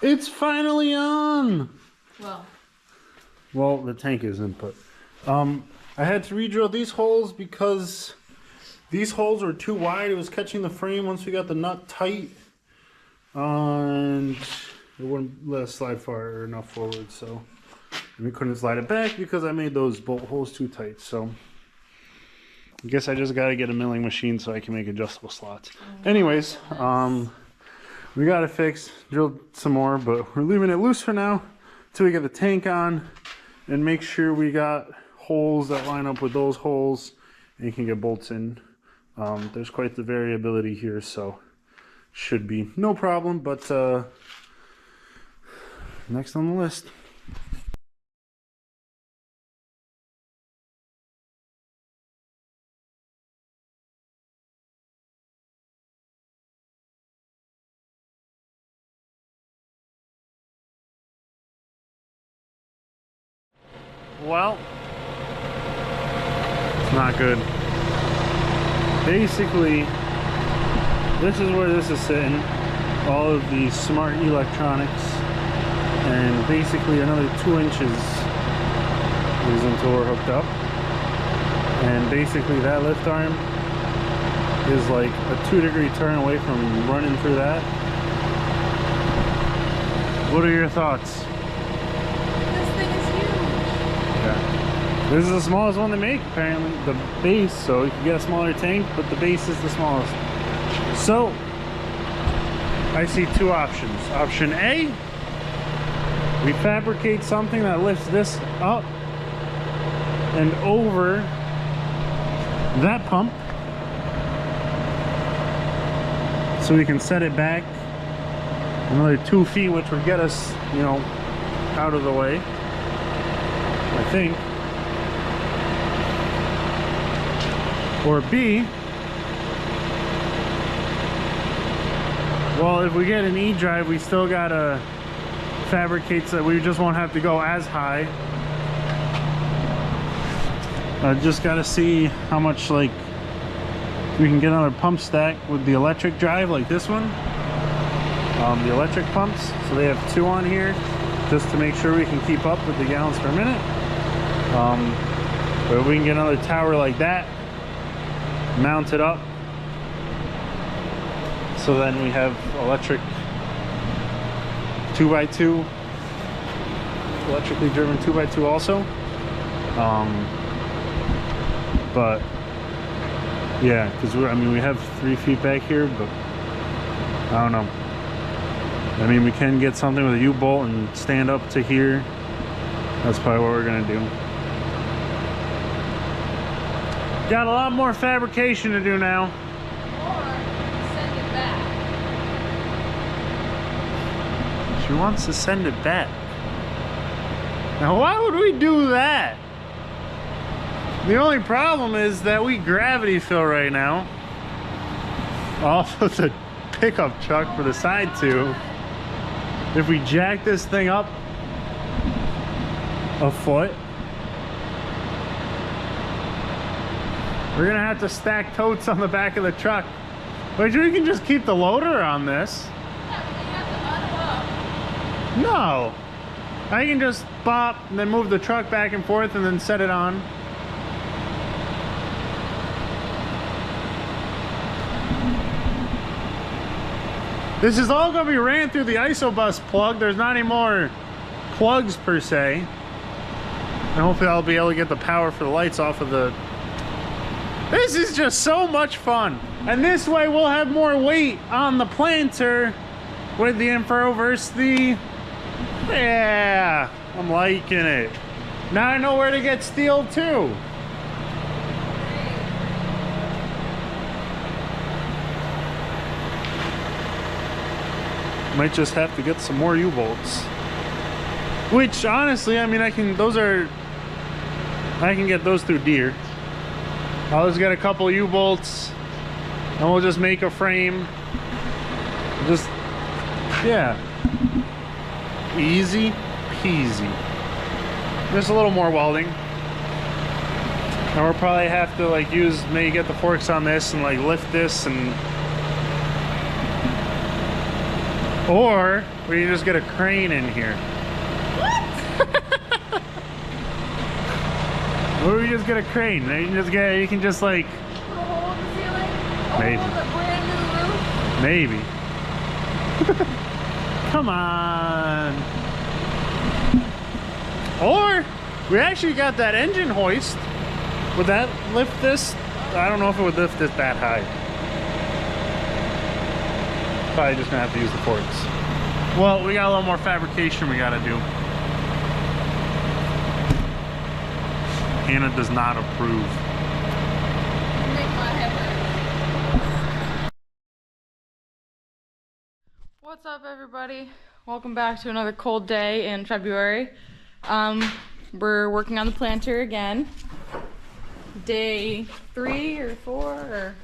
It's finally on! Well, the tank isn't, but I had to re-drill these holes because these holes were too wide. It was catching the frame once we got the nut tight, and it wouldn't let us slide far enough forward, so we couldn't slide it back because I made those bolt holes too tight. So I guess I just gotta get a milling machine so I can make adjustable slots. Anyways, we got it fixed, drilled some more, but we're leaving it loose for now until we get the tank on and make sure we got holes that line up with those holes and you can get bolts in. There's quite the variability here, so should be no problem, but next on the list. Well, it's not good. Basically, this is where this is sitting. All of the smart electronics, and basically another 2 inches is until we're hooked up. And basically that lift arm is like a 2-degree turn away from running through that. What are your thoughts? This is the smallest one they make, apparently, the base, so you can get a smaller tank, but the base is the smallest. So, I see 2 options. Option A, we fabricate something that lifts this up and over that pump, so we can set it back another 2 feet, which would get us, you know, out of the way, I think. Or B, well, if we get an E-drive, we still gotta fabricate so that we just won't have to go as high. I just gotta see how much, like, we can get another pump stack with the electric drive like this one. The electric pumps, so they have 2 on here just to make sure we can keep up with the gallons per minute. But if we can get another tower like that mounted up, so then we have electric 2x2, electrically driven 2x2 also. But yeah, because I mean, we have 3 feet back here, but I don't know. I mean, we can get something with a U-bolt and stand up to here. That's probably what we're gonna do. Got a lot more fabrication to do now. or send it back. She wants to send it back. Now, why would we do that? The only problem is that we gravity fill right now off of the pickup truck for the side tube. If we jack this thing up a foot, we're gonna have to stack totes on the back of the truck. Which we can just keep the loader on this. Yeah, but you have to unhook. No. I can just bop and then move the truck back and forth and then set it on. This is all gonna be ran through the isobus plug. There's not any more plugs per se. And hopefully I'll be able to get the power for the lights off of the... This is just so much fun. And this way we'll have more weight on the planter with the Infro versus the... Yeah, I'm liking it. Now I know where to get steel too. Might just have to get some more U-bolts. Which honestly, I mean, I can get those through Deere. I'll just get a couple U-bolts and we'll just make a frame. Just, yeah. Easy peasy. Just a little more welding. And we'll probably have to like maybe get the forks on this and like lift this and... Or Where you just get a crane in here. Or we just get a crane. You can just like. Put a hole in the ceiling? Maybe. A brand new roof? Maybe. Come on. Or we actually got that engine hoist. Would that lift this? I don't know if it would lift this that high. Probably just gonna have to use the forks. Well, we got a little more fabrication we gotta do. Hannah does not approve. Make my head hurt. What's up, everybody? Welcome back to another cold day in February. We're working on the planter again. Day 3 or 4 or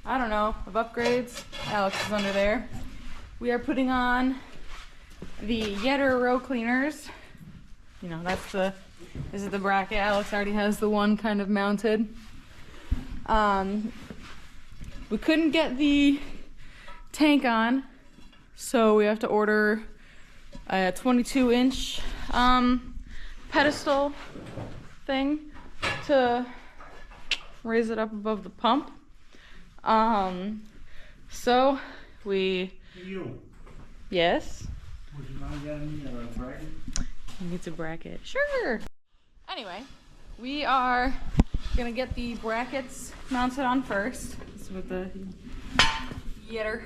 I don't know of upgrades. Alex is under there. We are putting on the Yetter row cleaners. You know, this is the bracket. Alex already has the one kind of mounted. We couldn't get the tank on, so we have to order a 22-inch pedestal thing to raise it up above the pump. So we... You. Yes? Would you mind getting me a bracket? He needs a bracket. Sure! Anyway, we are gonna get the brackets mounted on first. This is with the Yetter.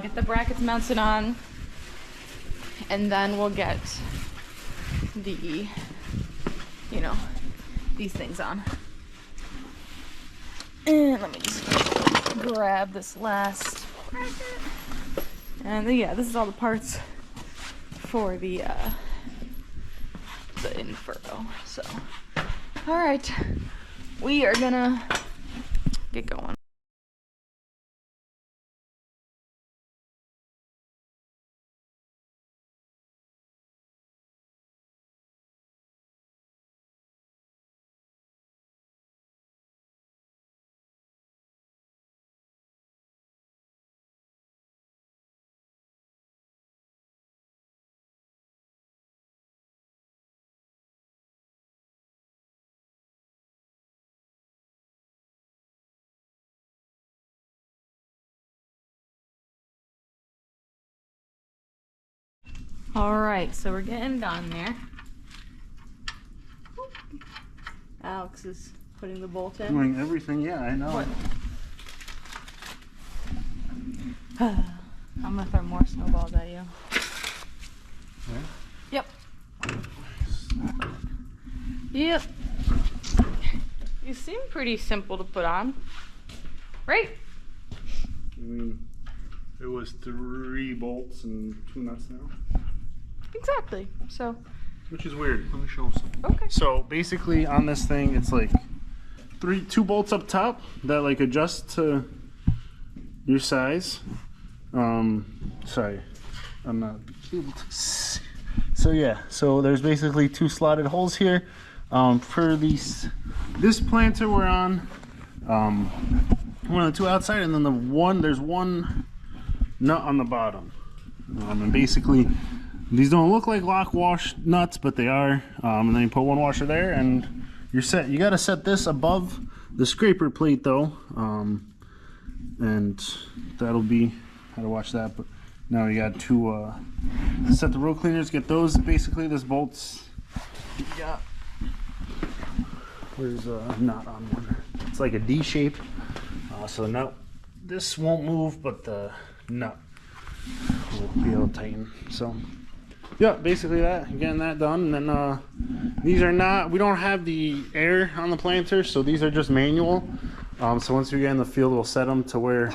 Get the brackets mounted on, and then we'll get the, you know, these things on. And let me just grab this last bracket. And yeah, this is all the parts for the infurrow. So, all right, we are gonna get going. All right, so we're getting done there. Alex is putting the bolt in. Doing everything, yeah, I know. What? I'm gonna throw more snowballs at you. Yeah? Yep. Yep. You seem pretty simple to put on, right? I mean, it was 3 bolts and 2 nuts now. Exactly. So. Which is weird. Let me show some. Okay. So basically on this thing, it's like 2 bolts up top that like adjust to your size. Sorry, I'm not able to see. So yeah, so there's basically 2 slotted holes here. For this planter we're on, one of the 2 outside, and then there's one nut on the bottom. And basically, these don't look like lock wash nuts, but they are. And then you put 1 washer there, and you're set. You got to set this above the scraper plate, though, and that'll be how to watch that. But now you got to set the row cleaners. Get those. Basically, this bolts. You got. Where's a nut on one? It's like a D shape. So the nut. This won't move, but the nut will be able to tighten. So. Yeah, basically that, getting that done. And then these are not, we don't have the air on the planter, so these are just manual. So once we get in the field, we'll set them to where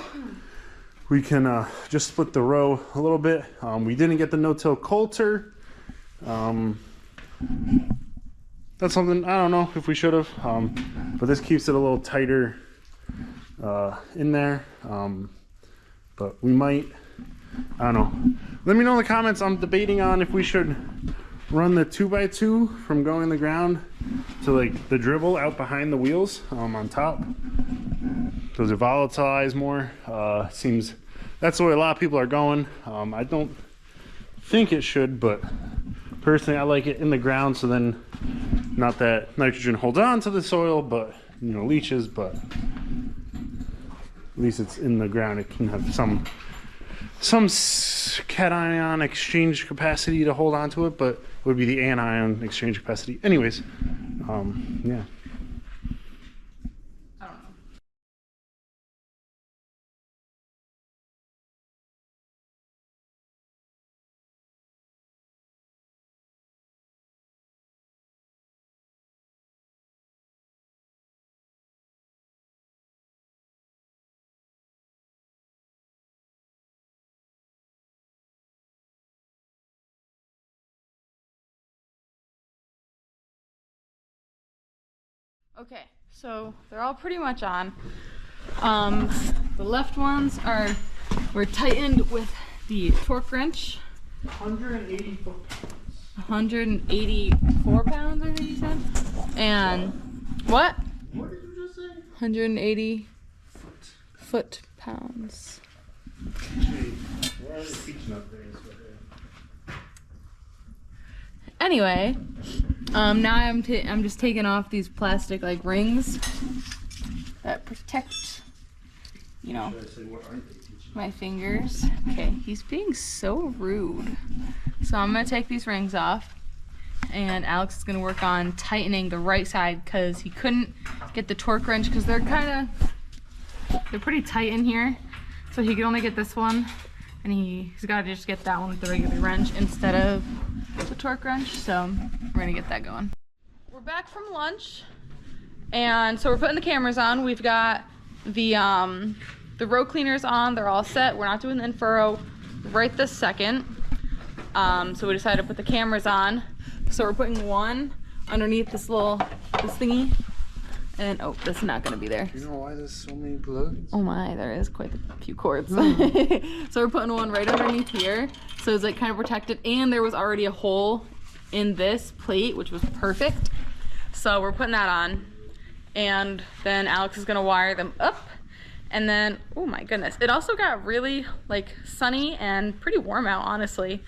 we can just split the row a little bit. We didn't get the no-till coulter. That's something, I don't know if we should have, but this keeps it a little tighter in there. But we might, I don't know. Let me know in the comments. I'm debating on if we should run the 2x2 from going the ground to like the dribble out behind the wheels on top. Those are volatilized more. Seems that's the way a lot of people are going. I don't think it should, but personally I like it in the ground, so then not that nitrogen holds on to the soil, but you know, leaches, but at least it's in the ground. It can have some cation exchange capacity to hold on to it, but it would be the anion exchange capacity. Anyways, yeah. I don't know. Okay, so they're all pretty much on. The left ones were tightened with the torque wrench. 180 foot-pounds. 184 pounds, I think you said. And what? What did you just say? 180 foot-pounds. Where are they teaching up there? Anyway, now I'm just taking off these plastic like rings that protect, you know, my fingers. Okay, he's being so rude. So I'm gonna take these rings off, and Alex is gonna work on tightening the right side because he couldn't get the torque wrench because they're pretty tight in here. So he could only get this one, and he's got to just get that one with the regular wrench instead of the torque wrench. So we're gonna get that going. We're back from lunch, and so we're putting the cameras on. We've got the row cleaners on. They're all set. We're not doing the in-furrow right this second. So we decided to put the cameras on. So we're putting one underneath this thingy. And oh, that's not gonna be there. You know why there's so many plugs? Oh my, there is quite a few cords. So we're putting one right underneath here. So it's like kind of protected, and there was already a hole in this plate, which was perfect. So we're putting that on. And then Alex is gonna wire them up. And then, oh my goodness, it also got really like sunny and pretty warm out, honestly.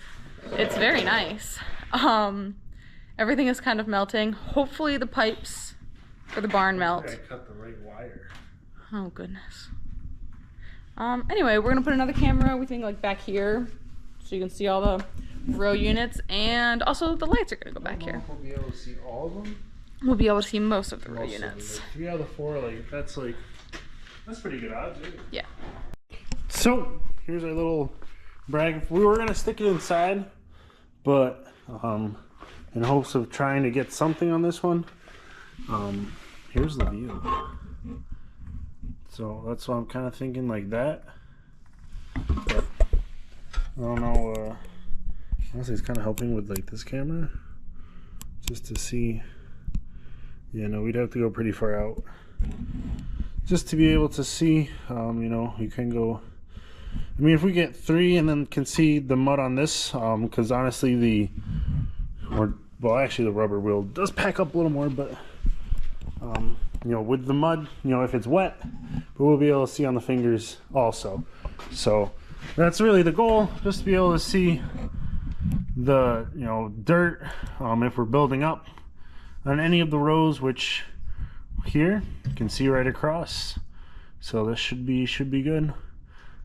It's very nice. Everything is kind of melting. Hopefully the pipes for the barn melt. I cut the right wire. Oh goodness. Anyway, we're gonna put another camera, we think like back here, so you can see all the row units, and also the lights are gonna go back here. We'll be able to see all of them. We'll be able to see most of the row units. Like 3 out of the 4, that's pretty good odds. Right? Yeah. So here's our little brag. We were gonna stick it inside, but in hopes of trying to get something on this one. Here's the view. So that's why I'm kind of thinking like that. But I don't know. Honestly, it's kind of helping with like this camera, just to see. Yeah, no, we'd have to go pretty far out just to be able to see. You know, you can go. I mean, if we get 3 and then can see the mud on this, because honestly, well, actually, the rubber wheel does pack up a little more, but. You know, with the mud, you know, if it's wet, but we'll be able to see on the fingers also. So that's really the goal, just to be able to see the, you know, dirt, if we're building up on any of the rows, which here you can see right across. So this should be good.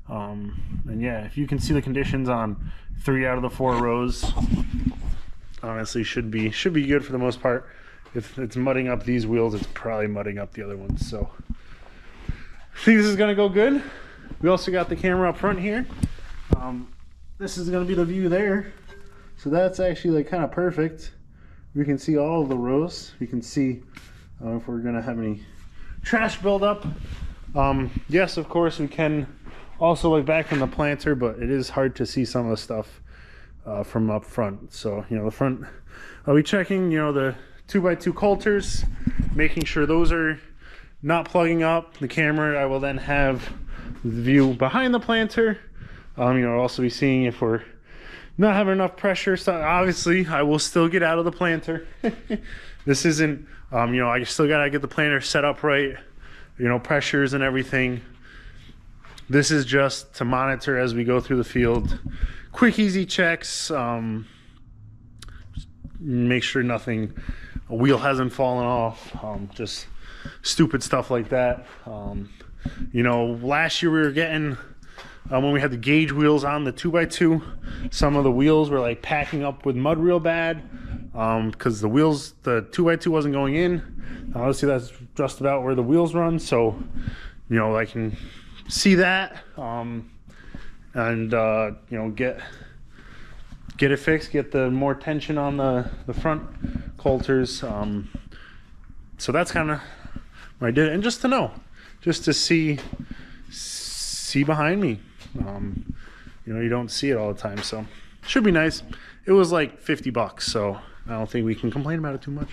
And yeah, if you can see the conditions on 3 out of the 4 rows, honestly should be good for the most part. If it's mudding up these wheels, it's probably mudding up the other ones. So I think this is gonna go good. We also got the camera up front here. This is gonna be the view there. So that's actually like kind of perfect. We can see all of the rows. We can see if we're gonna have any trash buildup. Yes, of course we can also look back from the planter, but it is hard to see some of the stuff from up front. So, you know, the front, I'll be checking, you know, the 2x2 coulters, making sure those are not plugging up. The camera, I will then have the view behind the planter. You know, I'll also be seeing if we're not having enough pressure. So obviously I will still get out of the planter. This isn't, you know, I still gotta get the planter set up right, you know, pressures and everything. This is just to monitor as we go through the field, quick, easy checks. Make sure nothing, a wheel hasn't fallen off. Just stupid stuff like that. You know, last year we were getting, when we had the gauge wheels on the 2x2, some of the wheels were like packing up with mud real bad, because the 2x2 wasn't going in. Obviously that's just about where the wheels run, so you know, I can see that, and you know, get it fixed, get the more tension on the front coulters. So that's kind of what I did, and just to know, just to see behind me. You know, you don't see it all the time, so should be nice. It was like $50, so I don't think we can complain about it too much.